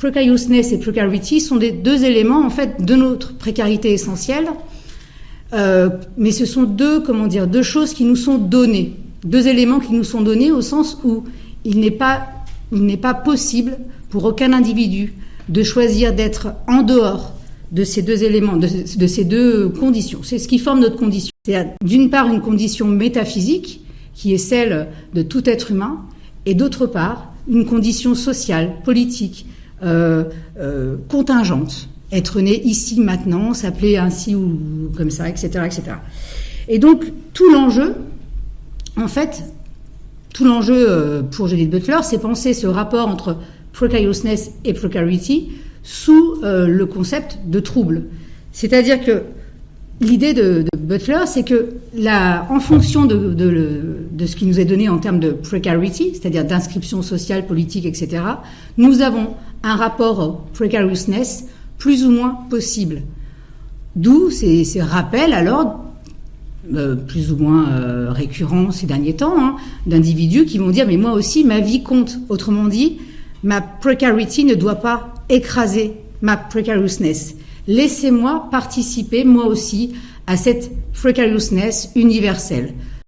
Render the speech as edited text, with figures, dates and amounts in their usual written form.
precariousness et precarity sont deux éléments, en fait, de notre précarité essentielle. Mais ce sont deux choses qui nous sont données. Deux éléments qui nous sont donnés au sens où il n'est pas possible pour aucun individu de choisir d'être en dehors de ces deux éléments, de ces deux conditions. C'est ce qui forme notre condition. C'est d'une part une condition métaphysique, qui est celle de tout être humain, et d'autre part une condition sociale, politique, contingente. Être né ici, maintenant, s'appeler ainsi ou comme ça, etc., etc. Et donc, tout l'enjeu pour Judith Butler, c'est penser ce rapport entre precariousness et precarity sous le concept de trouble. C'est-à-dire que l'idée de Butler, c'est que en fonction de ce qui nous est donné en termes de precarity, c'est-à-dire d'inscription sociale, politique, etc., nous avons un rapport au precariousness plus ou moins possible. D'où ces rappels alors plus ou moins récurrents ces derniers temps, d'individus qui vont dire mais moi aussi ma vie compte. Autrement dit, ma precarity ne doit pas écraser ma precariousness. Laissez-moi participer moi aussi à cette precariousness universelle.